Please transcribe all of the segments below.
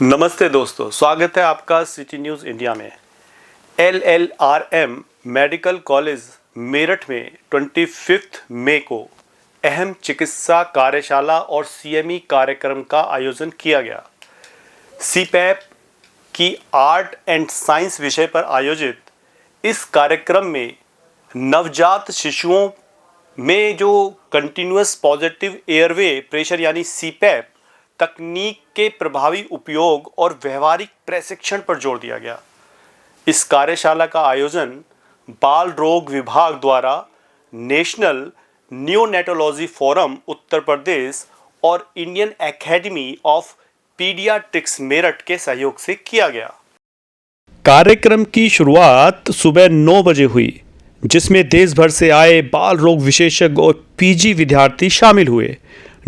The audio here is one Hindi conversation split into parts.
नमस्ते दोस्तों, स्वागत है आपका सिटी न्यूज़ इंडिया में। LLRM मेडिकल कॉलेज मेरठ में 25 मई को अहम चिकित्सा कार्यशाला और CME कार्यक्रम का आयोजन किया गया। CPAP की आर्ट एंड साइंस विषय पर आयोजित इस कार्यक्रम में नवजात शिशुओं में जो कंटिन्यूअस पॉजिटिव एयरवे प्रेशर यानी CPAP तकनीक के प्रभावी उपयोग और व्यवहारिक प्रशिक्षण पर जोर दिया गया। इस कार्यशाला का आयोजन बाल रोग विभाग द्वारा national neonatology forum Uttar Pradesh और Indian academy of paediatrics Meerut के सहयोग से किया गया। कार्यक्रम की शुरुआत सुबह 9 बजे हुई, जिसमें देश भर से आए बाल रोग विशेषज्ञ और PG विद्यार्थी शामिल हुए।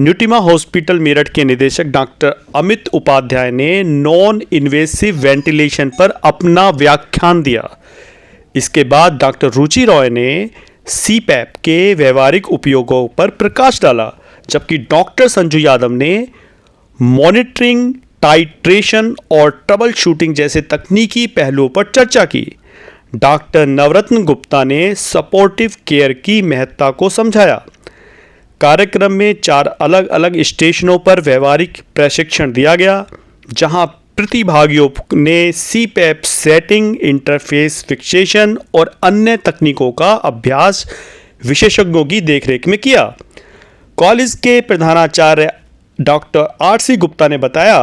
न्यूटिमा हॉस्पिटल मेरठ के निदेशक डॉक्टर अमित उपाध्याय ने नॉन इन्वेसिव वेंटिलेशन पर अपना व्याख्यान दिया। इसके बाद डॉक्टर रुचि रॉय ने CPAP के व्यवहारिक उपयोगों पर प्रकाश डाला, जबकि डॉक्टर संजू यादव ने मॉनिटरिंग, टाइट्रेशन और ट्रबल शूटिंग जैसे तकनीकी पहलुओं पर चर्चा की। डॉक्टर नवरत्न गुप्ता ने सपोर्टिव केयर की महत्ता को समझाया। कार्यक्रम में 4 अलग अलग स्टेशनों पर व्यवहारिक प्रशिक्षण दिया गया, जहां प्रतिभागियों ने CPAP सेटिंग, इंटरफेस फिक्सेशन और अन्य तकनीकों का अभ्यास विशेषज्ञों की देखरेख में किया। कॉलेज के प्रधानाचार्य डॉक्टर RC गुप्ता ने बताया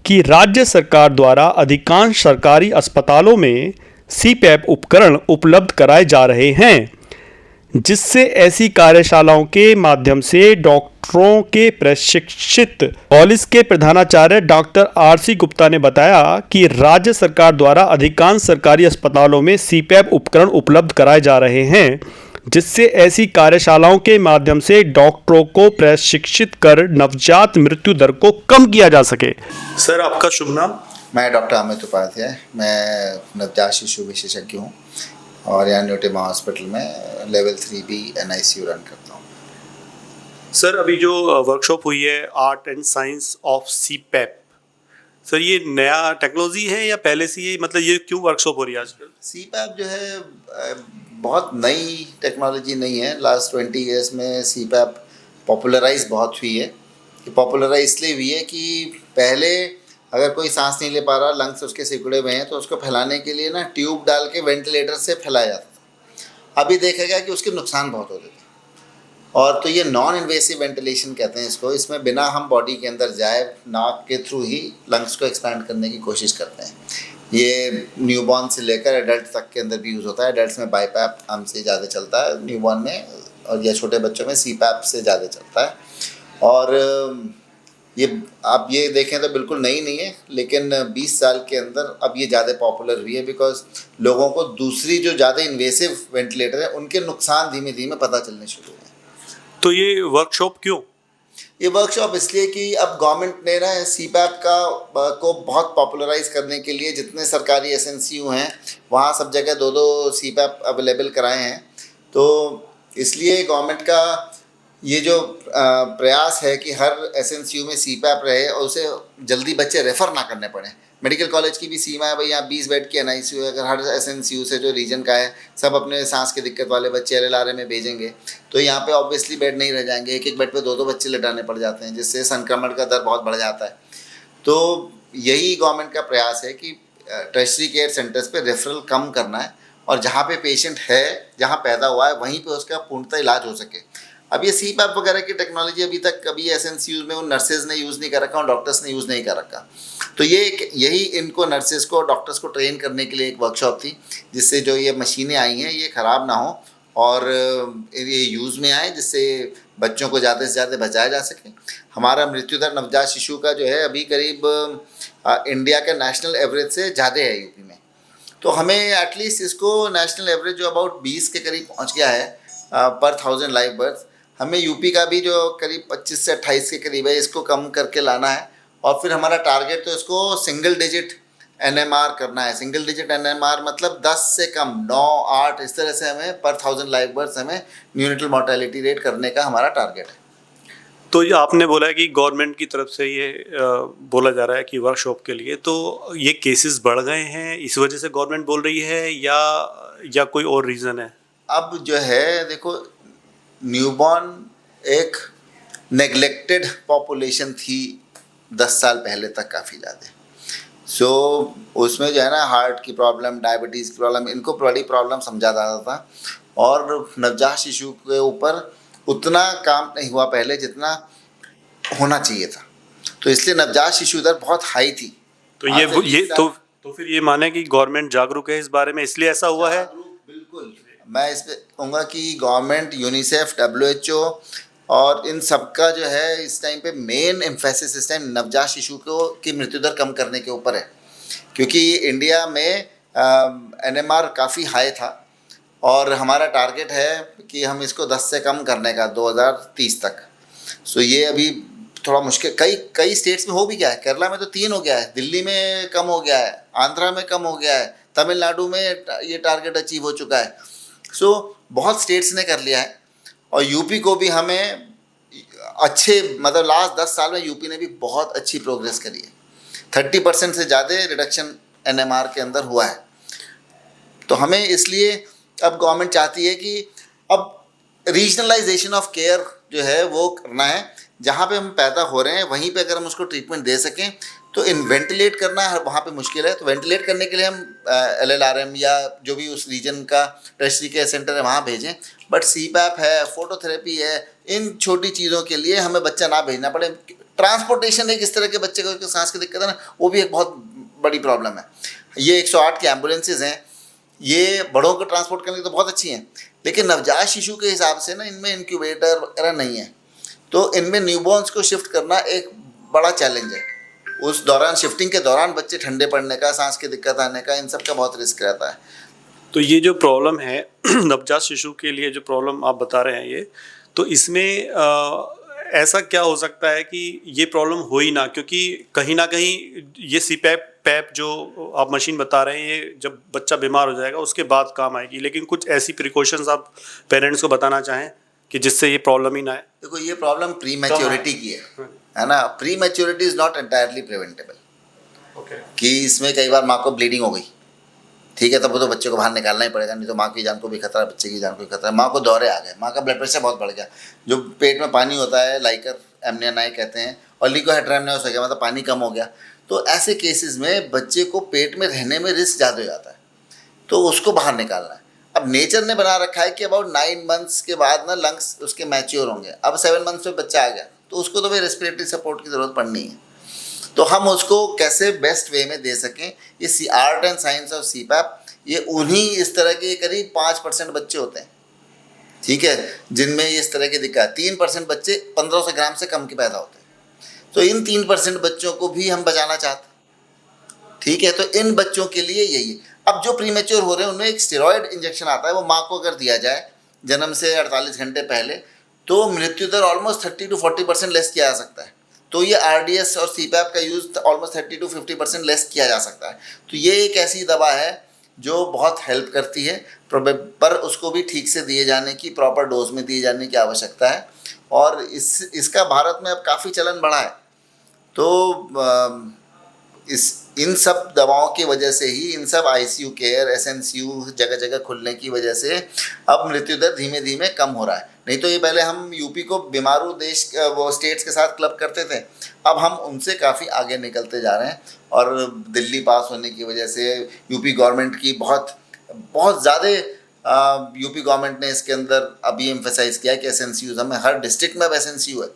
कि राज्य सरकार द्वारा अधिकांश सरकारी अस्पतालों में CPAP उपकरण उपलब्ध कराए जा रहे हैं, जिससे ऐसी कार्यशालाओं के माध्यम से डॉक्टरों के प्रशिक्षित। कॉलेज के प्रधानाचार्य डॉक्टर RC गुप्ता ने बताया कि राज्य सरकार द्वारा अधिकांश सरकारी अस्पतालों में CPAP उपकरण उपलब्ध कराए जा रहे हैं, जिससे ऐसी कार्यशालाओं के माध्यम से डॉक्टरों को प्रशिक्षित कर नवजात मृत्यु दर को कम किया जा सके। सर, आपका शुभ नाम? मैं डॉक्टर अमित उपाध्याय, मैं नवजात शिशु विशेषज्ञ हूँ और यहाँ न्यूटिमा हॉस्पिटल में लेवल 3B NICU रन करता हूँ। सर, अभी जो वर्कशॉप हुई है art and science of CPAP, sir ये नया टेक्नोलॉजी है या पहले से ये, मतलब ये क्यों वर्कशॉप हो रही है आजकल? CPAP जो है बहुत नई टेक्नोलॉजी नहीं है। लास्ट 20 ईयर्स में CPAP पॉपुलराइज बहुत हुई है। पॉपुलराइज इसलिए हुई है कि पहले अगर कोई सांस नहीं ले पा रहा, लंग्स उसके सिकुड़े हुए हैं, तो उसको फैलाने के लिए ना ट्यूब डाल के वेंटिलेटर से फैलाया जाता था। अभी देखा गया कि उसके नुकसान बहुत होते थे, और तो ये नॉन इन्वेसिव वेंटिलेशन कहते हैं इसको। इसमें बिना हम बॉडी के अंदर जाए, नाक के थ्रू ही लंग्स को एक्सपैंड करने की कोशिश करते हैं। ये न्यूबॉर्न से लेकर एडल्ट तक के अंदर भी यूज़ होता है। एडल्ट्स में बाईपैप हमसे ज़्यादा चलता है, न्यूबॉर्न में और या छोटे बच्चों में CPAP से ज़्यादा चलता है। और ये आप ये देखें तो बिल्कुल नई नहीं है, लेकिन 20 साल के अंदर अब ये ज़्यादा पॉपुलर हुई है, बिकॉज लोगों को दूसरी जो ज़्यादा इन्वेसिव वेंटिलेटर है उनके नुकसान धीमे धीमे पता चलने शुरू हुए। तो ये वर्कशॉप क्यों? ये वर्कशॉप इसलिए कि अब गवर्नमेंट ने ना CPAP को बहुत पॉपुलराइज करने के लिए जितने सरकारी SNCU हैं वहाँ सब जगह 2-2 CPAP अवेलेबल कराए हैं। तो इसलिए गवर्नमेंट का ये जो प्रयास है कि हर SNCU में CPAP रहे और उसे जल्दी बच्चे रेफ़र ना करने पड़े। मेडिकल कॉलेज की भी सीमा है भाई, यहाँ 20 बेड की NICU है। अगर हर SNCU से जो रीजन का है सब अपने सांस की दिक्कत वाले बच्चे LLRM में भेजेंगे तो यहाँ पे ऑब्वियसली बेड नहीं रह जाएंगे। एक बेड पे 2-2 बच्चे लिटाने पड़ जाते हैं, जिससे संक्रमण का दर बहुत बढ़ जाता है। तो यही गवर्नमेंट का प्रयास है कि टर्शरी केयर सेंटर्स पे रेफरल कम करना है, और जहाँ पे पेशेंट है, जहाँ पैदा हुआ है, वहीं पे उसका पूर्णतः इलाज हो सके। अब ये CPAP वगैरह की टेक्नोलॉजी अभी तक कभी SNCU में उन नर्सेज ने यूज़ नहीं कर रखा, उन डॉक्टर्स ने यूज़ नहीं कर रखा। तो यही इनको नर्सेज को, डॉक्टर्स को ट्रेन करने के लिए एक वर्कशॉप थी, जिससे जो ये मशीनें आई हैं ये ख़राब ना हो और ये यूज़ में आए, जिससे बच्चों को ज़्यादा से ज़्यादा बचाया जा सके। हमारा मृत्यु दर नवजात शिशु का जो है अभी करीब इंडिया के नेशनल एवरेज से ज़्यादा है यूपी में। तो हमें एटलीस्ट इसको नेशनल एवरेज जो अबाउट 20 के करीब पहुँच गया है पर 1000 लाइव बर्थ, हमें यूपी का भी जो करीब 25 से 28 के करीब है इसको कम करके लाना है। और फिर हमारा टारगेट तो इसको सिंगल डिजिट NMR करना है। सिंगल डिजिट NMR मतलब 10 से कम, 9, 8 इस तरह से हमें पर 1000 लाइव बर्थ हमें न्यूनेटल मोर्टेलिटी रेट करने का हमारा टारगेट है। तो ये आपने बोला है कि गवर्नमेंट की तरफ से ये बोला जा रहा है कि वर्कशॉप के लिए, तो ये केसेस बढ़ गए हैं इस वजह से गवर्नमेंट बोल रही है, या कोई और रीज़न है? अब जो है देखो, न्यूबॉर्न एक नेग्लेक्टेड पॉपुलेशन थी 10 साल पहले तक काफ़ी ज़्यादा। सो उसमें जो है ना, हार्ट की प्रॉब्लम, डायबिटीज़ की प्रॉब्लम, इनको बड़ी प्रॉब्लम समझा जाता था, और नवजात शिशु के ऊपर उतना काम नहीं हुआ पहले जितना होना चाहिए था। तो इसलिए नवजात शिशु दर बहुत हाई थी। तो ये तो फिर ये माने कि गवर्नमेंट जागरूक है इस बारे में, इसलिए ऐसा हुआ है? बिल्कुल। मैं इस पे कहूँगा कि गवर्नमेंट, यूनिसेफ, WHO और इन सबका जो है इस टाइम पे मेन एम्फेसिस इस टाइम नवजात शिशु को की मृत्यु दर कम करने के ऊपर है, क्योंकि इंडिया में NMR काफ़ी हाई था, और हमारा टारगेट है कि हम इसको 10 से कम करने का 2030 तक। सो ये अभी थोड़ा मुश्किल, कई स्टेट्स में हो भी गया है। केरला में तो 3 हो गया है, दिल्ली में कम हो गया है, आंध्रा में कम हो गया है, तमिलनाडु में ये टारगेट अचीव हो चुका है। सो बहुत स्टेट्स ने कर लिया है, और यूपी को भी हमें अच्छे, मतलब लास्ट 10 साल में यूपी ने भी बहुत अच्छी प्रोग्रेस करी है। 30% से ज़्यादा रिडक्शन NMR के अंदर हुआ है। तो हमें इसलिए अब गवर्नमेंट चाहती है कि अब रीजनलाइजेशन ऑफ केयर जो है वो करना है। जहाँ पे हम पैदा हो रहे हैं वहीं पे अगर हम उसको ट्रीटमेंट दे सकें, तो इन वेंटिलेट करना वहाँ पे मुश्किल है, तो वेंटिलेट करने के लिए हम LLRM या जो भी उस रीजन का टर्शरी केयर सेंटर है वहाँ भेजें। बट CPAP है, फोटोथेरेपी है, इन छोटी चीज़ों के लिए हमें बच्चा ना भेजना पड़े। ट्रांसपोर्टेशन एक इस तरह के बच्चे को सांस की दिक्कत है ना, वो भी एक बहुत बड़ी प्रॉब्लम है। ये 108 की एम्बुलेंसेज हैं, ये बड़ों को ट्रांसपोर्ट करने की तो बहुत अच्छी हैं, लेकिन नवजात शिशु के हिसाब से ना इनमें इंक्यूबेटर वगैरह नहीं है, तो इनमें न्यूबॉर्न्स को शिफ्ट करना एक बड़ा चैलेंज है। उस दौरान, शिफ्टिंग के दौरान बच्चे ठंडे पड़ने का, सांस की दिक्कत आने का, इन सब का बहुत रिस्क रहता है। तो ये जो प्रॉब्लम है नवजात शिशु के लिए जो प्रॉब्लम आप बता रहे हैं, ये तो इसमें ऐसा क्या हो सकता है कि ये प्रॉब्लम हो ही ना, क्योंकि कहीं ना कहीं ये CPAP पैप जो आप मशीन बता रहे हैं, ये जब बच्चा बीमार हो जाएगा उसके बाद काम आएगी, लेकिन कुछ ऐसी प्रिकॉशंस आप पेरेंट्स को बताना चाहें कि जिससे ये प्रॉब्लम ही ना आए? देखो, ये प्रॉब्लम प्री मैच्योरिटी की है ना। Pre maturity is not entirely preventable. कि इसमें कई बार माँ को ब्लीडिंग हो गई, ठीक है, तब वो तो बच्चे को बाहर निकालना ही पड़ेगा, नहीं तो माँ की जान को भी खतरा, बच्चे की जान को भी खतरा। माँ को दौरे आ गए, माँ का ब्लड प्रेशर बहुत बढ़ गया, जो पेट में पानी होता है लाइकर एमनियानाई कहते हैं, और लिकोहेड्रामनियोस हो गया, मतलब पानी कम हो गया। तो ऐसे केसेस में बच्चे को पेट में रहने में रिस्क ज़्यादा हो जाता है, तो उसको बाहर निकालना है। अब नेचर ने बना रखा है कि अबाउट 9 मंथ्स के बाद ना लंग्स उसके मैच्योर होंगे। अब 7 मंथ्स में बच्चा आ गया तो उसको तो भाई रेस्पिरेटरी सपोर्ट की ज़रूरत पड़नी है। तो हम उसको कैसे बेस्ट वे में दे सकें, ये art and science of CPAP, ये उन्हीं इस तरह के करीब 5% बच्चे होते हैं, ठीक है, जिनमें इस तरह की दिक्कत। 3% बच्चे 1500 ग्राम से कम के पैदा होते हैं, तो इन 3% बच्चों को भी हम बचाना चाहते हैं, ठीक है। तो इन बच्चों के लिए यही है। अब जो प्रीमेच्योर हो रहे हैं उनमें एक स्टेरॉयड इंजेक्शन आता है, वो माँ को अगर दिया जाए जन्म से 48 घंटे पहले, तो मृत्यु दर ऑलमोस्ट 30 to 40% लेस किया जा सकता है। तो ये RDS और CPAP का यूज़ ऑलमोस्ट 30 to 50% लेस किया जा सकता है। तो ये एक ऐसी दवा है जो बहुत हेल्प करती है, पर उसको भी ठीक से दिए जाने की, प्रॉपर डोज में दिए जाने की आवश्यकता है। और इसका भारत में अब काफ़ी चलन बढ़ा है। तो इन सब दवाओं की वजह से ही, इन सब ICU केयर, SNCU जगह जगह खुलने की वजह से अब मृत्यु दर धीमे धीमे कम हो रहा है। नहीं तो ये पहले हम यूपी को बीमारू देश, वो स्टेट्स के साथ क्लब करते थे, अब हम उनसे काफ़ी आगे निकलते जा रहे हैं। और दिल्ली पास होने की वजह से यूपी गवर्नमेंट की बहुत ज़्यादा, यूपी गवर्नमेंट ने इसके अंदर अभी एम्फेसाइज किया है कि SNCU, हमें हर डिस्ट्रिक्ट में अब SNCU है।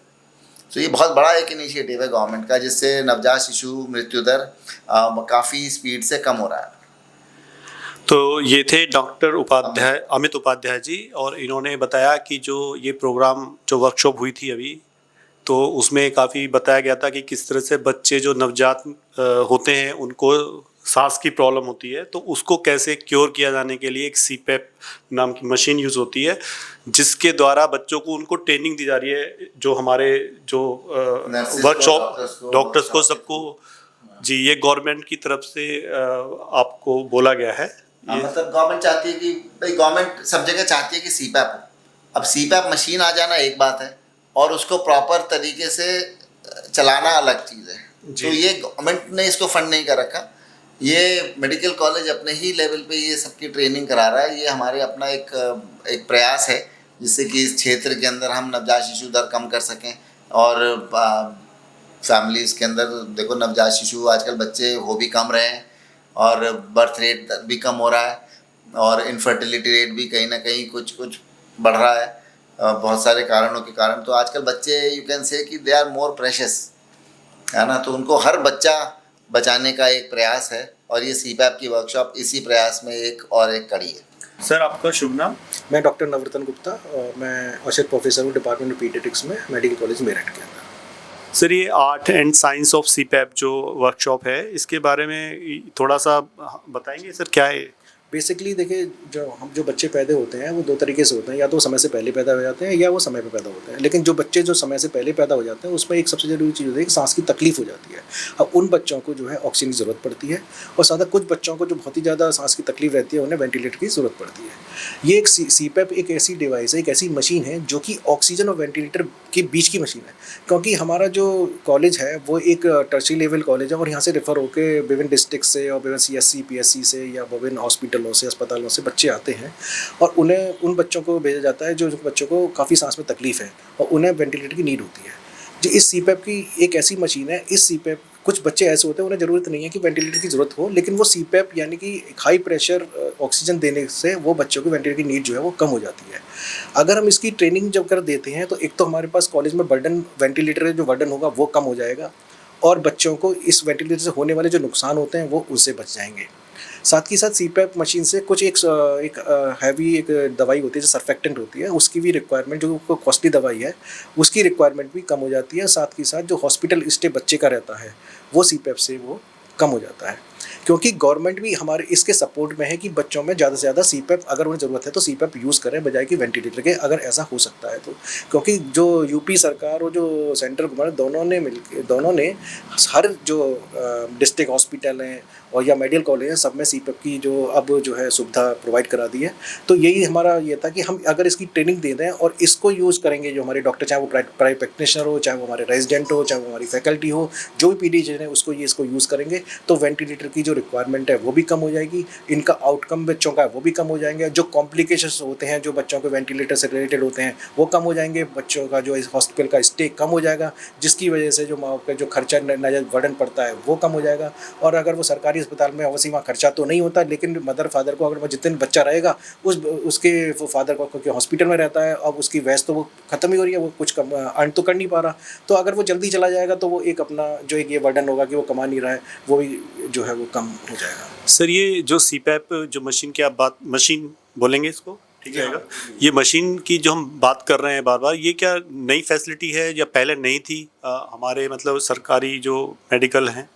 तो ये बहुत बड़ा एक इनिशिएटिव है गवर्नमेंट का, जिससे नवजात शिशु मृत्यु दर काफ़ी स्पीड से कम हो रहा है। तो ये थे डॉक्टर उपाध्याय, अमित उपाध्याय जी, और इन्होंने बताया कि जो ये प्रोग्राम, जो वर्कशॉप हुई थी अभी, तो उसमें काफ़ी बताया गया था कि किस तरह से बच्चे जो नवजात होते हैं उनको सांस की प्रॉब्लम होती है, तो उसको कैसे क्योर किया जाने के लिए एक CPAP नाम की मशीन यूज़ होती है, जिसके द्वारा बच्चों को, उनको ट्रेनिंग दी जा रही है, जो हमारे जो वर्कशॉप डॉक्टर्स को, सबको जी, ये गवर्नमेंट की तरफ से आपको बोला गया है। मतलब गवर्नमेंट चाहती है कि भाई, गवर्नमेंट सब जगह चाहती है कि CPAP हो। अब CPAP मशीन आ जाना एक बात है, और उसको प्रॉपर तरीके से चलाना अलग चीज़ है। तो ये गवर्नमेंट ने इसको फंड नहीं कर रखा, ये मेडिकल कॉलेज अपने ही लेवल पे ये सबकी ट्रेनिंग करा रहा है। ये हमारे अपना एक प्रयास है जिससे कि इस क्षेत्र के अंदर हम नवजात शिशु दर कम कर सकें। और फैमिलीज़ के अंदर देखो, नवजात शिशु आजकल बच्चे हो भी कम रहे हैं और बर्थ रेट भी कम हो रहा है और इनफर्टिलिटी रेट भी कहीं ना कहीं कुछ बढ़ रहा है बहुत सारे कारणों के कारण। तो आजकल बच्चे यू कैन से कि दे आर मोर प्रेशियस, है ना। तो उनको हर बच्चा बचाने का एक प्रयास है और ये सीपैप की वर्कशॉप इसी प्रयास में एक कड़ी है। सर, आपका शुभ नाम? मैं डॉक्टर नवरतन गुप्ता और मैं असिस्टेंट प्रोफेसर हूँ डिपार्टमेंट ऑफ पीडियाट्रिक्स में मेडिकल कॉलेज मेरठ के अंदर। सर, ये art and science of CPAP जो वर्कशॉप है, इसके बारे में थोड़ा सा बताएंगे सर, क्या है? बेसिकली देखिए, जो बच्चे पैदा होते हैं वो दो तरीके से होते हैं, या तो समय से पहले पैदा हो जाते हैं या वो समय पे पैदा होते हैं। लेकिन जो बच्चे जो समय से पहले पैदा हो जाते हैं उसमें एक सबसे ज़रूरी चीज़ होती है कि सांस की तकलीफ हो जाती है। अब उन बच्चों को जो है ऑक्सीजन की ज़रूरत पड़ती है और साथ ही कुछ बच्चों को जो बहुत ही ज़्यादा सांस की तकलीफ रहती है उन्हें वेंटिलेटर की ज़रूरत पड़ती है। ये एक सीपैप एक ऐसी डिवाइस है, एक ऐसी मशीन है जो कि ऑक्सीजन और वेंटिलेटर के बीच की मशीन है। क्योंकि हमारा जो कॉलेज है वो एक टर्शियरी लेवल कॉलेज है और यहाँ से रेफ़र होकर विभिन्न डिस्ट्रिक्ट से और विभिन्न CSC PSC से या विभिन्न हॉस्पिटलों से, अस्पतालों से बच्चे आते हैं और उन्हें उन बच्चों को भेजा जाता है जो बच्चों को काफ़ी सांस में तकलीफ़ है और उन्हें वेंटिलेटर की नीड होती है। जो इस सीपैप की एक ऐसी मशीन है, इस सीपैप कुछ बच्चे ऐसे होते हैं उन्हें ज़रूरत नहीं है कि वेंटिलेटर की ज़रूरत हो, लेकिन वो सीपैप यानी कि हाई प्रेशर ऑक्सीजन देने से वो बच्चों को वेंटिलेटर की नीड जो है वो कम हो जाती है। अगर हम इसकी ट्रेनिंग जब कर देते हैं तो एक तो हमारे पास कॉलेज में बर्डन, वेंटिलेटर जो बर्डन होगा वो कम हो जाएगा और बच्चों को इस वेंटिलेटर से होने वाले जो नुकसान होते हैं वो उससे बच जाएंगे। साथ ही साथ सीपैप मशीन से कुछ एक हैवी एक दवाई होती है जो सर्फेक्टेंट होती है, उसकी भी रिक्वायरमेंट, जो कॉस्टली दवाई है उसकी रिक्वायरमेंट भी कम हो जाती है। साथ ही साथ जो हॉस्पिटल स्टे बच्चे का रहता है वो सीपैप से वो कम हो जाता है। क्योंकि गवर्नमेंट भी हमारे इसके सपोर्ट में है कि बच्चों में ज़्यादा से ज़्यादा सीपैप, अगर उन्हें ज़रूरत है तो सीपैप यूज़ करें बजाय कि वेंटिलेटर के, अगर ऐसा हो सकता है तो। क्योंकि जो यूपी सरकार और जो सेंट्रल गवर्नमेंट दोनों ने हर जो डिस्ट्रिक्ट हॉस्पिटल हैं और या मेडिकल कॉलेज हैं सब में सीपैप की जो है सुविधा प्रोवाइड करा दी है। तो यही हमारा ये था कि हम अगर इसकी ट्रेनिंग दे दें और इसको यूज़ करेंगे, जो हमारे डॉक्टर, चाहे वो प्राइवेट प्रैक्टिशनर हो, चाहे वो हमारे रेजिडेंट हो, चाहे वो हमारी फैकल्टी हो, जो भी पीडियाट्रिशियन है इसको यूज़ करेंगे तो वेंटिलेटर की जो रिक्वायरमेंट है वो भी कम हो जाएगी, इनका आउटकम बच्चों का वो भी कम हो जाएंगे, जो कॉम्प्लिकेशंस होते हैं जो बच्चों के वेंटिलेटर से रिलेटेड होते हैं वो कम हो जाएंगे, बच्चों का जो हॉस्पिटल का स्टे कम हो जाएगा, जिसकी वजह से जो माँ का जो खर्चा बर्डन पड़ता है वो कम हो जाएगा। और अगर वो सरकारी अस्पताल में अवश्य वहाँ खर्चा तो नहीं होता, लेकिन मदर फादर को अगर जितने बच्चा रहेगा उसके फादर को, क्योंकि हॉस्पिटल में रहता है, अब उसकी वैस तो वो ख़त्म ही हो रही है, वो कुछ कम अर्न तो कर नहीं पा रहा। तो अगर वो जल्दी चला जाएगा तो वो एक अपना जो एक ये बर्डन होगा कि वो कमा नहीं रहा है वो भी जो है वो कम हो जाएगा। सर, ये जो सीपैप जो मशीन की आप बात, मशीन बोलेंगे इसको, ठीक रहेगा? ये मशीन की जो हम बात कर रहे हैं बार बार, ये क्या नई फैसिलिटी है या पहले नहीं थी हमारे मतलब सरकारी जो मेडिकल हैं?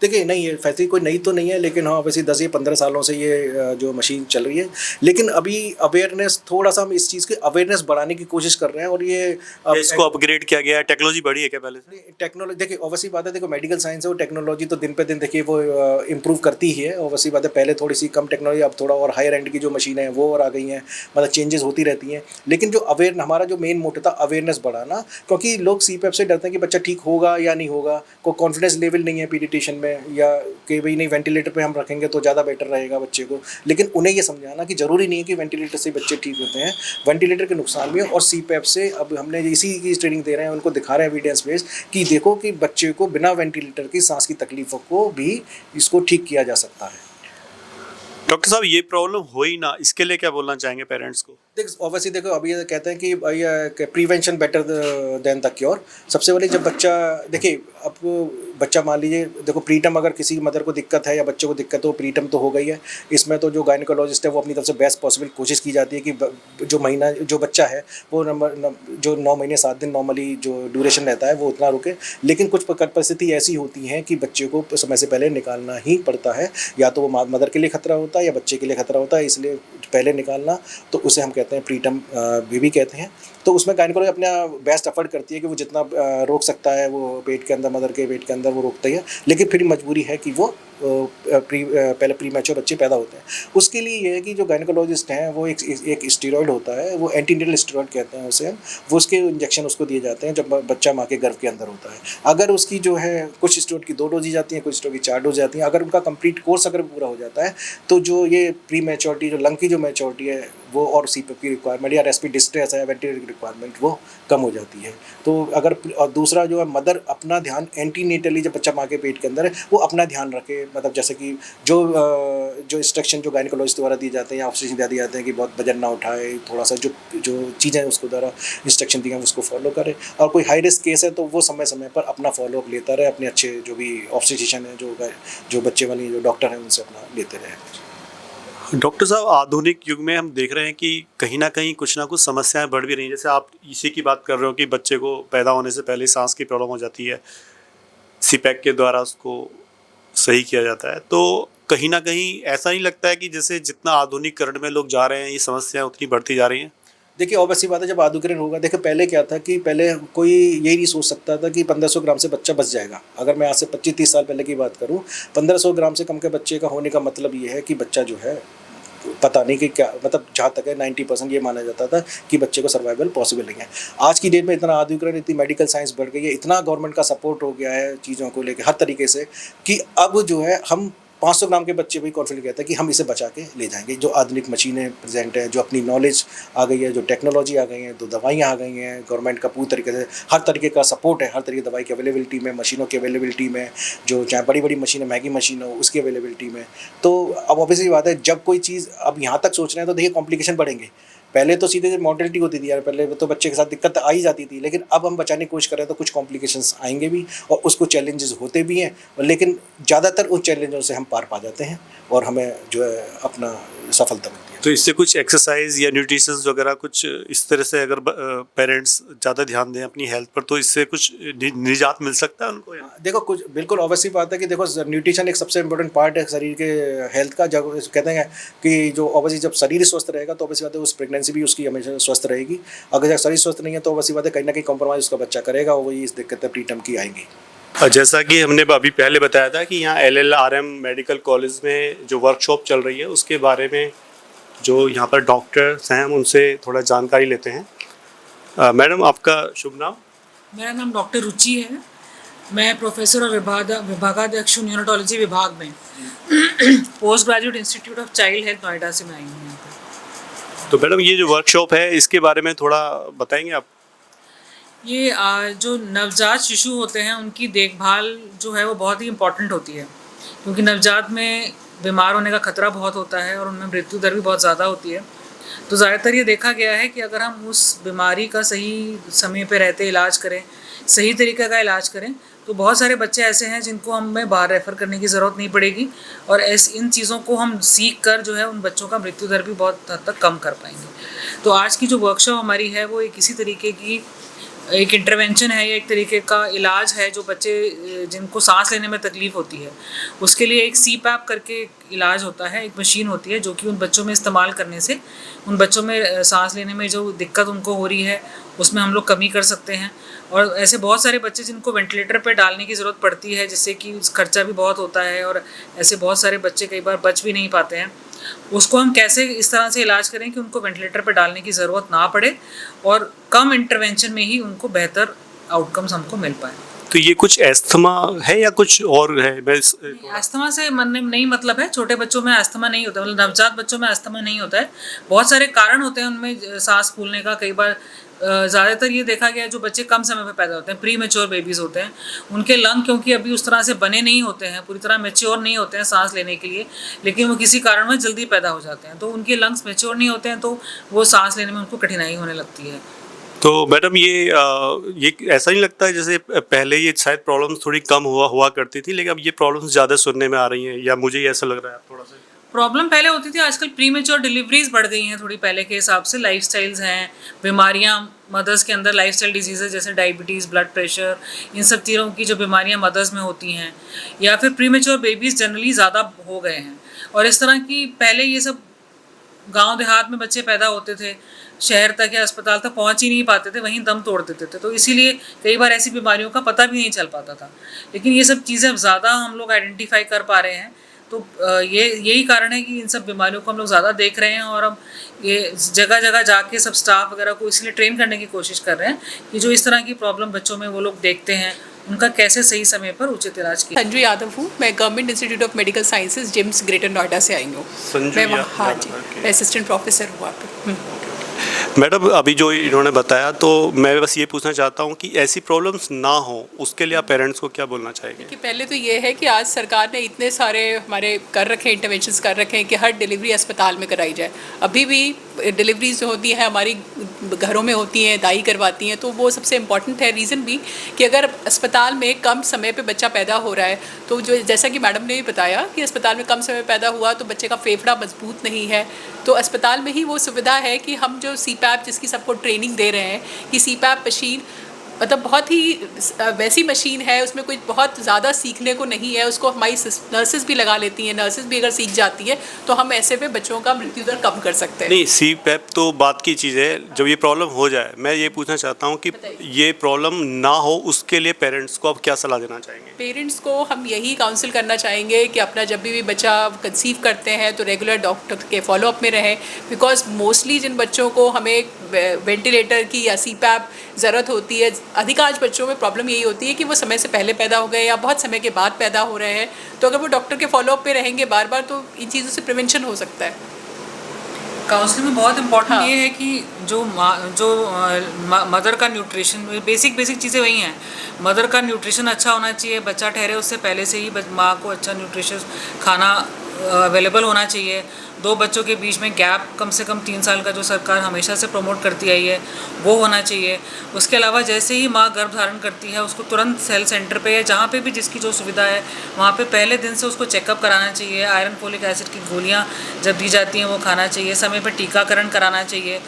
देखिए, नहीं है फैसिलिटी कोई नई तो नहीं है, लेकिन हाँ वैसे 10 या 15 सालों से ये जो मशीन चल रही है, लेकिन अभी अवेयरनेस, थोड़ा सा हम इस चीज़ की अवेयरनेस बढ़ाने की कोशिश कर रहे हैं। और ये इसको अपग्रेड किया गया है, टेक्नोलॉजी बढ़ी है क्या पहले से? टेक्नोलॉजी देखिए, ऑब्वियसली बात है, देखो मेडिकल साइंस है वो टेक्नोलॉजी तो दिन पे दिन देखिए वो इम्प्रूव करती ही है। ऑब्वियसली बात है, पहले थोड़ी सी कम टेक्नोलॉजी, अब थोड़ा और हायर एंड की जो मशीनें हैं वो और आ गई हैं, मतलब चेंजेस होती रहती हैं। लेकिन जो हमारा जो मेन मोटिव था अवेयरनेस बढ़ाना, क्योंकि लोग सीपैप से डरते हैं कि बच्चा ठीक होगा या नहीं होगा, कोई कॉन्फिडेंस लेवल नहीं है पीडियाट्रिशियन में, या कि भाई नहीं वेंटिलेटर पे हम रखेंगे तो ज़्यादा बेटर रहेगा बच्चे को। लेकिन उन्हें ये समझाना कि ज़रूरी नहीं है कि वेंटिलेटर से बच्चे ठीक होते हैं, वेंटिलेटर के नुकसान भी है। और सीपैप से अब हमने इसी की ट्रेनिंग दे रहे हैं, उनको दिखा रहे हैं एविडेंस बेस्ड कि देखो कि बच्चे को बिना वेंटिलेटर की सांस की तकलीफ़ों को भी इसको ठीक किया जा सकता है। डॉक्टर साहब, ये प्रॉब्लम हो ही ना, इसके लिए क्या बोलना चाहेंगे पेरेंट्स को? ऑब्वियसली देखो, अभी ये कहते हैं कि भाई prevention better than the cure. सबसे पहले जब बच्चा, देखिए अब बच्चा मान लीजिए, देखो प्रीटर्म अगर किसी मदर को दिक्कत है या बच्चे को दिक्कत हो, प्रीटर्म तो हो गई है, इसमें तो जो गायनिकोलॉजिस्ट है वो अपनी तरफ से बेस्ट पॉसिबल कोशिश की जाती है कि जो बच्चा है वो जो 9 महीने 7 दिन नॉर्मली जो ड्यूरेशन रहता है वो उतना रुके। लेकिन कुछ परिस्थिति ऐसी होती हैं कि बच्चे को समय से पहले निकालना ही पड़ता है, या तो वो मदर के लिए खतरा होता है या बच्चे के लिए खतरा होता है, इसलिए पहले निकालना, तो उसे हम कहते हैं प्रीटर्म बेबी कहते हैं। तो उसमें गायनिकोलॉजी अपना बेस्ट एफर्ट करती है कि वो जितना रोक सकता है वो पेट के अंदर, मदर के पेट के अंदर वो रोकता ही है, लेकिन फिर मजबूरी है कि वो पहले प्री मैच्योर बच्चे पैदा होते हैं। उसके लिए ये है कि जो गायनिकोलॉजिस्ट हैं वो एक स्टेरॉइड होता है, वो एंटीनेटल स्टेरॉइड कहते हैं उसे हम, वो उसके इंजेक्शन उसको दिए जाते हैं जब बच्चा माँ के गर्भ के अंदर होता है। अगर उसकी जो है कुछ स्टेरॉइड की 2 डोज दी जाती हैं, कुछ स्टेरॉइड की 4 डोज जाती हैं। अगर उनका कंप्लीट कोर्स अगर पूरा हो जाता है तो जो ये प्री मैच्योरिटी, जो लंग की जो मैच्योरिटी है वो, और सीपीएप की रिक्वायरमेंट या रेस्पिरेटरी डिस्ट्रेस है, वेंटिलेटर की रिक्वायरमेंट वो कम हो जाती है। तो अगर, और दूसरा जो है मदर अपना ध्यान एंटीनेटली जब बच्चा माँ के पेट के अंदर है वो अपना ध्यान रखे, मतलब जैसे कि जो इंस्ट्रक्शन जो गायनिकोलॉजिस्ट द्वारा दिए जाते हैं या ऑब्स्टेट्रिशियन दिए जाते हैं कि बहुत वजन ना उठाए, थोड़ा सा जो चीज़ें उसको द्वारा इंस्ट्रक्शन दिए हैं उसको फॉलो करे, और कोई हाई रिस्क केस है तो वो समय समय पर अपना फॉलोअप लेता रहे, अपने अच्छे जो भी ऑब्स्टेट्रिशियन है, जो बच्चे वाली जो डॉक्टर हैं उनसे अपना लेते रहे। डॉक्टर साहब, आधुनिक युग में हम देख रहे हैं कि कहीं ना कुछ समस्याएं बढ़ भी रही हैं। जैसे आप इसी की बात कर रहे हो कि बच्चे को पैदा होने से पहले सांस की प्रॉब्लम हो जाती है, सीपैक के द्वारा उसको सही किया जाता है। तो कहीं ना कहीं ऐसा नहीं लगता है कि जैसे जितना आधुनिकीकरण में लोग जा रहे हैं ये समस्याएं उतनी बढ़ती जा रही हैं? देखिए ऑब्वियस सी बात है, जब आधुनिकीकरण होगा, देखिए पहले क्या था कि पहले कोई यही नहीं सोच सकता था कि 1500 ग्राम से बच्चा बच जाएगा। अगर मैं आज से 25-30 साल पहले की बात करूं, 1500 ग्राम से कम के बच्चे का होने का मतलब ये है कि बच्चा जो है, पता नहीं कि क्या, मतलब जहाँ तक है 90% ये माना जाता था कि बच्चे को सर्वाइवल पॉसिबल नहीं है। आज की डेट में इतना आधुनिकीकरण, इतनी मेडिकल साइंस बढ़ गई है, इतना गवर्नमेंट का सपोर्ट हो गया है चीज़ों को लेकर हर तरीके से, कि अब जो है हम 500 ग्राम के बच्चे भी कॉन्फिडेंट कहते हैं कि हम इसे बचा के ले जाएंगे। जो आधुनिक मशीनें प्रेजेंट हैं, जो अपनी नॉलेज आ गई है, जो टेक्नोलॉजी आ गई है, जो दवाइयाँ आ गई हैं, गवर्नमेंट का पूरी तरीके से हर तरीके का सपोर्ट है, हर तरीके की दवाई की अवेलेबिलिटी में, मशीनों की अवेलेबिलिटी में, जो चाहे बड़ी बड़ी मशीनें, महंगी मशीन हो उसकी अवेलेबिलिटी में। तो अब ऑब्वियसली बात है, जब कोई चीज़ अब यहाँ तक सोच रहे हैं तो देखिए कॉम्प्लिकेशन बढ़ेंगे। पहले तो सीधे मॉर्टेलिटी होती थी यार, पहले तो बच्चे के साथ दिक्कत आ ही जाती थी, लेकिन अब हम बचाने की कोशिश कर रहे हैं तो कुछ कॉम्प्लिकेशंस आएंगे भी, और उसको चैलेंजेस होते भी हैं, लेकिन ज़्यादातर उन चैलेंजों से हम पार पा जाते हैं और हमें जो है अपना सफलता मिलती है। तो इससे कुछ एक्सरसाइज या न्यूट्रिशन वगैरह कुछ इस तरह से अगर पेरेंट्स ज़्यादा ध्यान दें अपनी हेल्थ पर तो इससे कुछ निजात मिल सकता है उनको? देखो कुछ बिल्कुल ऑब्वियसली बात है कि देखो न्यूट्रिशन एक सबसे इम्पोर्टेंट पार्ट है शरीर के हेल्थ का। जब कहते हैं कि जो ऑब्वियसली जब शरीर स्वस्थ रहेगा तो ऑब्वियसली बात है उस प्रेगनेंसी भी उसकी हमेशा स्वस्थ रहेगी। अगर जब शरीर स्वस्थ नहीं है तो ऑब्वियसली बात है कहीं ना कहीं कॉम्प्रोमाइज़ उसका बच्चा करेगा, वही इस दिक्कतें प्रीटर्म की आएंगी। जैसा कि हमने अभी पहले बताया था कि यहाँ LLRM मेडिकल कॉलेज में जो वर्कशॉप चल रही है उसके बारे में जो यहाँ पर डॉक्टर्स हैं हम उनसे थोड़ा जानकारी लेते हैं। मैडम, आपका शुभ नाम? मेरा नाम डॉक्टर रुचि है। मैं प्रोफेसर और विभागाध्यक्ष हूँ न्यूरोलॉजी विभाग में post graduate institute of child health Noida से मैं आई हूँ यहाँ पर। तो मैडम, ये जो वर्कशॉप है इसके बारे में थोड़ा बताएंगे आप? ये जो नवजात शिशु होते हैं उनकी देखभाल जो है वो बहुत ही इम्पॉर्टेंट होती है, क्योंकि नवजात में बीमार होने का खतरा बहुत होता है और उनमें मृत्यु दर भी बहुत ज़्यादा होती है। तो ज़्यादातर ये देखा गया है कि अगर हम उस बीमारी का सही समय पे रहते इलाज करें, सही तरीके का इलाज करें, तो बहुत सारे बच्चे ऐसे हैं जिनको हमें बाहर रेफ़र करने की ज़रूरत नहीं पड़ेगी, और इन चीज़ों को हम सीख कर जो है उन बच्चों का मृत्यु दर भी बहुत हद तक कम कर पाएंगे। तो आज की जो वर्कशॉप हमारी है वो एक इसी तरीके की एक इंटरवेंशन है या एक तरीके का इलाज है जो बच्चे जिनको सांस लेने में तकलीफ़ होती है उसके लिए एक CPAP करके इलाज होता है, एक मशीन होती है जो कि उन बच्चों में इस्तेमाल करने से उन बच्चों में सांस लेने में जो दिक्कत उनको हो रही है उसमें हम लोग कमी कर सकते हैं। और ऐसे बहुत सारे बच्चे जिनको वेंटिलेटर पे डालने की ज़रूरत पड़ती है जिससे कि खर्चा भी बहुत होता है, और ऐसे बहुत सारे बच्चे कई बार बच भी नहीं पाते हैं। उसको हम कैसे इस तरह से इलाज करें कि उनको वेंटिलेटर पर डालने की ज़रूरत ना पड़े और कम इंटरवेंशन में ही उनको बेहतर आउटकम्स हमको मिल पाए। तो ये कुछ अस्थमा है या कुछ और है? अस्थमा से नहीं मतलब है, छोटे बच्चों में अस्थमा नहीं होता, मतलब नवजात बच्चों में अस्थमा नहीं होता है। बहुत सारे कारण होते हैं उनमें सांस फूलने का। कई बार ज़्यादातर ये देखा गया है जो बच्चे कम समय पे पैदा होते हैं, प्री मैच्योर बेबीज़ होते हैं, उनके लंग क्योंकि अभी उस तरह से बने नहीं होते हैं, पूरी तरह मैच्योर नहीं होते हैं सांस लेने के लिए, लेकिन वो किसी कारण में जल्दी पैदा हो जाते हैं, तो उनके लंग्स मैच्योर नहीं होते हैं, तो वो सांस लेने में उनको कठिनाई होने लगती है। तो मैडम, ये ऐसा नहीं लगता है जैसे पहले ये शायद प्रॉब्लम्स थोड़ी कम हुआ करती थी, लेकिन अब ये प्रॉब्लम्स ज़्यादा सुनने में आ रही हैं, या मुझे ऐसा लग रहा है थोड़ा सा? प्रॉब्लम पहले होती थी, आजकल प्री मैच्योर डिलीवरीज बढ़ गई हैं थोड़ी पहले के हिसाब से। लाइफस्टाइल्स हैं, बीमारियां मदर्स के अंदर, लाइफस्टाइल डिजीज़ेज जैसे डायबिटीज़, ब्लड प्रेशर, इन सब चीज़ों की जो बीमारियां मदर्स में होती हैं, या फिर प्री मैच्योर बेबीज़ जनरली ज़्यादा हो गए हैं। और इस तरह की पहले ये सब गांव देहात में बच्चे पैदा होते थे, शहर तक या अस्पताल तक पहुंच ही नहीं पाते थे, वहीं दम तोड़ देते थे। तो इसीलिए कई बार ऐसी बीमारियों का पता भी नहीं चल पाता था। लेकिन ये सब चीज़ें अब ज़्यादा हम लोग आइडेंटिफाई कर पा रहे हैं, तो यही कारण है कि इन सब बीमारियों को हम लोग ज़्यादा देख रहे हैं। और अब ये जगह जगह जाके सब स्टाफ वगैरह को इसलिए ट्रेन करने की कोशिश कर रहे हैं कि जो इस तरह की प्रॉब्लम बच्चों में वो लोग देखते हैं, उनका कैसे सही समय पर उचित इलाज किया। संजू यादव हूँ, मैं government institute of medical sciences GIMS greater Noida से आई हूँ। मैं वहाँ, हाँ जी, मैं असिस्टेंट प्रोफेसर हूँ वहाँ पे। मैडम, अभी जो इन्होंने बताया, तो मैं बस ये पूछना चाहता हूँ कि ऐसी प्रॉब्लम्स ना हो, उसके लिए आप पेरेंट्स को क्या बोलना चाहेंगे? कि पहले तो ये है कि आज सरकार ने इतने सारे हमारे कर रखे हैं, इंटरवेंशंस कर रखे हैं कि हर डिलीवरी अस्पताल में कराई जाए। अभी भी डिलीवरीज जो होती है हमारी घरों में होती हैं, दाई करवाती हैं, तो वो सबसे इम्पॉर्टेंट है। रीज़न भी कि अगर अस्पताल में कम समय पे बच्चा पैदा हो रहा है, तो जो जैसा कि मैडम ने भी बताया कि अस्पताल में कम समय पैदा हुआ तो बच्चे का फेफड़ा मजबूत नहीं है, तो अस्पताल में ही वो सुविधा है कि हम जो CPAP, जिसकी सबको ट्रेनिंग दे रहे हैं कि CPAP मशीन मतलब बहुत ही वैसी मशीन है, उसमें कोई बहुत ज़्यादा सीखने को नहीं है, उसको हमारी नर्सेज भी लगा लेती हैं। नर्सेज भी अगर सीख जाती है तो हम ऐसे में बच्चों का मृत्यु दर कम कर सकते हैं। नहीं, CPAP तो बात की चीज़ है, जब ये प्रॉब्लम हो जाए, मैं ये पूछना चाहता हूँ कि ये प्रॉब्लम ना हो, उसके लिए पेरेंट्स को आप क्या सलाह देना चाहेंगे? पेरेंट्स को हम यही काउंसिल करना चाहेंगे कि अपना जब भी बच्चा कंसीव करते हैं तो रेगुलर डॉक्टर के फॉलोअप में रहें, बिकॉज मोस्टली जिन बच्चों को हमें वेंटिलेटर की या CPAP ज़रूरत होती है, अधिकांश बच्चों में प्रॉब्लम यही होती है कि वो समय से पहले पैदा हो गए या बहुत समय के बाद पैदा हो रहे हैं। तो अगर वो डॉक्टर के फॉलोअप पे रहेंगे बार बार, तो इन चीज़ों से प्रिवेंशन हो सकता है। काउंसलिंग में बहुत इम्पोर्टेंट हाँ। ये है कि जो मदर का न्यूट्रिशन, बेसिक चीज़ें वही हैं। मदर का न्यूट्रिशन अच्छा होना चाहिए, बच्चा ठहरे उससे पहले से ही माँ को अच्छा न्यूट्रिशियस खाना अवेलेबल होना चाहिए। 2 बच्चों के बीच में गैप कम से कम 3 साल का, जो सरकार हमेशा से प्रमोट करती आई है, वो होना चाहिए। उसके अलावा जैसे ही माँ गर्भ धारण करती है, उसको तुरंत हेल्थ सेंटर पे या जहाँ पे भी जिसकी जो सुविधा है वहाँ पे पहले दिन से उसको चेकअप कराना चाहिए। आयरन फोलिक एसिड की गोलियाँ जब दी जाती हैं वो खाना चाहिए, समय पर टीकाकरण कराना चाहिए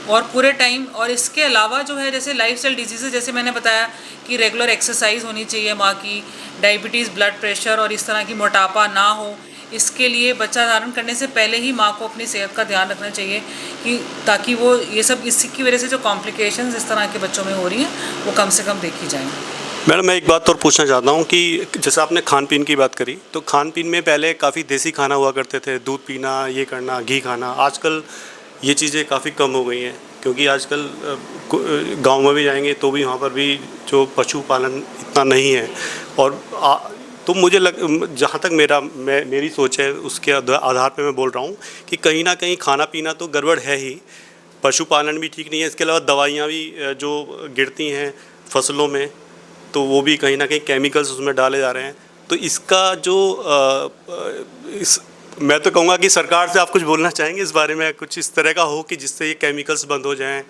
और पूरे टाइम। और इसके अलावा जो है, जैसे लाइफस्टाइल डिजीज़, जैसे मैंने बताया कि रेगुलर एक्सरसाइज होनी चाहिए माँ की, डायबिटीज़, ब्लड प्रेशर और इस तरह की मोटापा ना हो, इसके लिए बच्चा धारण करने से पहले ही माँ को अपनी सेहत का ध्यान रखना चाहिए कि ताकि वो ये सब, इसकी वजह से जो कॉम्प्लिकेशंस इस तरह के बच्चों में हो रही हैं वो कम से कम देखी जाएंगी। मैडम, मैं एक बात और पूछना चाहता हूँ कि जैसे आपने खान पीन की बात करी, तो खान पीन में पहले काफ़ी देसी खाना हुआ करते थे, दूध पीना, ये करना, घी खाना। आजकल ये चीज़ें काफ़ी कम हो गई हैं, क्योंकि आजकल गांव में भी जाएंगे तो भी वहाँ पर भी जो पशुपालन इतना नहीं है। और तो मुझे जहाँ तक मेरी सोच है, उसके आधार पे मैं बोल रहा हूँ कि कहीं ना कहीं खाना पीना तो गड़बड़ है ही, पशुपालन भी ठीक नहीं है। इसके अलावा दवाइयाँ भी जो गिरती हैं फसलों में, तो वो भी कहीं ना कहीं केमिकल्स उसमें डाले जा रहे हैं। तो इसका जो मैं तो कहूँगा कि सरकार से आप कुछ बोलना चाहेंगे इस बारे में, कुछ इस तरह का हो कि जिससे ये केमिकल्स बंद हो जाएं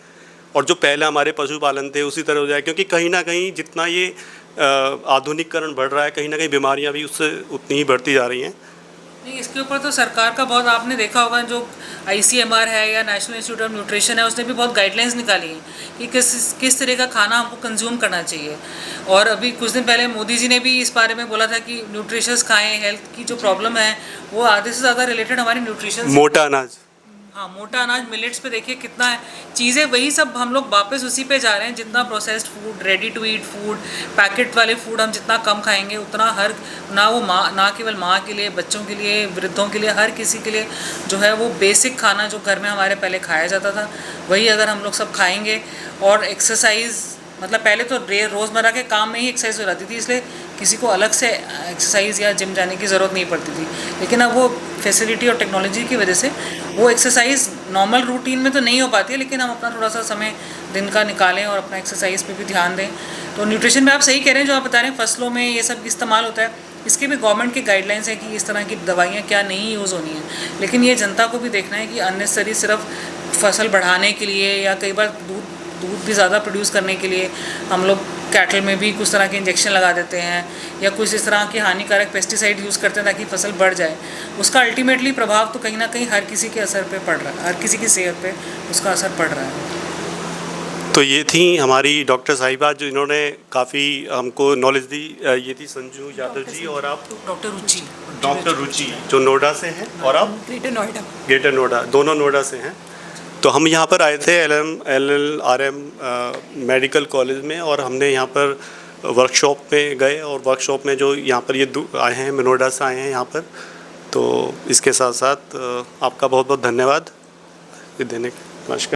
और जो पहले हमारे पशुपालन थे उसी तरह हो जाए, क्योंकि कहीं ना कहीं जितना ये आधुनिकीकरण बढ़ रहा है, कहीं ना कहीं बीमारियां भी उससे उतनी ही बढ़ती जा रही हैं। नहीं, इसके ऊपर तो सरकार का बहुत, आपने देखा होगा, जो ICMR है या नेशनल इंस्टीट्यूट ऑफ न्यूट्रिशन है, उसने भी बहुत गाइडलाइंस निकाली हैं कि किस तरह का खाना हमको कंज्यूम करना चाहिए। और अभी कुछ दिन पहले मोदी जी ने भी इस बारे में बोला था कि न्यूट्रिशियस खाएं। हेल्थ की जो प्रॉब्लम है वो आधे से ज़्यादा रिलेटेड हमारी न्यूट्रिशन, मोटा अनाज, हाँ, मोटा अनाज, मिलेट्स पे देखिए कितना है चीज़ें, वही सब हम लोग वापस उसी पे जा रहे हैं। जितना processed food, ready to eat food, packet वाले फूड हम जितना कम खाएंगे, उतना ना केवल माँ के लिए, बच्चों के लिए, वृद्धों के लिए, हर किसी के लिए जो है वो बेसिक खाना जो घर में हमारे पहले खाया जाता था, वही अगर हम लोग सब खाएंगे। और एक्सरसाइज, मतलब पहले तो रोज़मर्रा के काम में ही एक्सरसाइज हो जाती थी, इसलिए किसी को अलग से एक्सरसाइज या जिम जाने की ज़रूरत नहीं पड़ती थी। लेकिन अब वो फैसिलिटी और टेक्नोलॉजी की वजह से वो एक्सरसाइज नॉर्मल रूटीन में तो नहीं हो पाती है, लेकिन हम अपना थोड़ा सा समय दिन का निकालें और अपना एक्सरसाइज पे भी ध्यान दें। तो न्यूट्रिशन में आप सही कह रहे हैं, जो आप बता रहे हैं फसलों में ये सब इस्तेमाल होता है, इसके भी गवर्नमेंट के गाइडलाइंस है कि इस तरह की दवाइयाँ क्या नहीं यूज़ होनी है। लेकिन ये जनता को भी देखना है कि अननेसेसरी सिर्फ फसल बढ़ाने के लिए या कई बार दूध भी ज़्यादा प्रोड्यूस करने के लिए हम लोग कैटल में भी कुछ तरह के इंजेक्शन लगा देते हैं या कुछ इस तरह के हानिकारक पेस्टिसाइड यूज़ करते हैं ताकि फसल बढ़ जाए। उसका अल्टीमेटली प्रभाव तो कहीं ना कहीं हर किसी के असर पे पड़ रहा है, हर किसी की सेहत पे उसका असर पड़ रहा है। तो ये थी हमारी डॉक्टर साहिबा, जो इन्होंने काफ़ी हमको नॉलेज दी। ये थी संजू यादव जी, और आप डॉक्टर रुचि जो नोएडा से हैं, और आप ग्रेटर नोएडा, ग्रेटर नोएडा, दोनों नोएडा से हैं। तो हम यहाँ पर आए थे LLRM मेडिकल कॉलेज में, और हमने यहाँ पर वर्कशॉप में गए, और वर्कशॉप में जो यहाँ पर ये आए हैं, नोएडा से आए हैं यहाँ पर। तो इसके साथ साथ आपका बहुत बहुत धन्यवाद देने का। नमस्कार।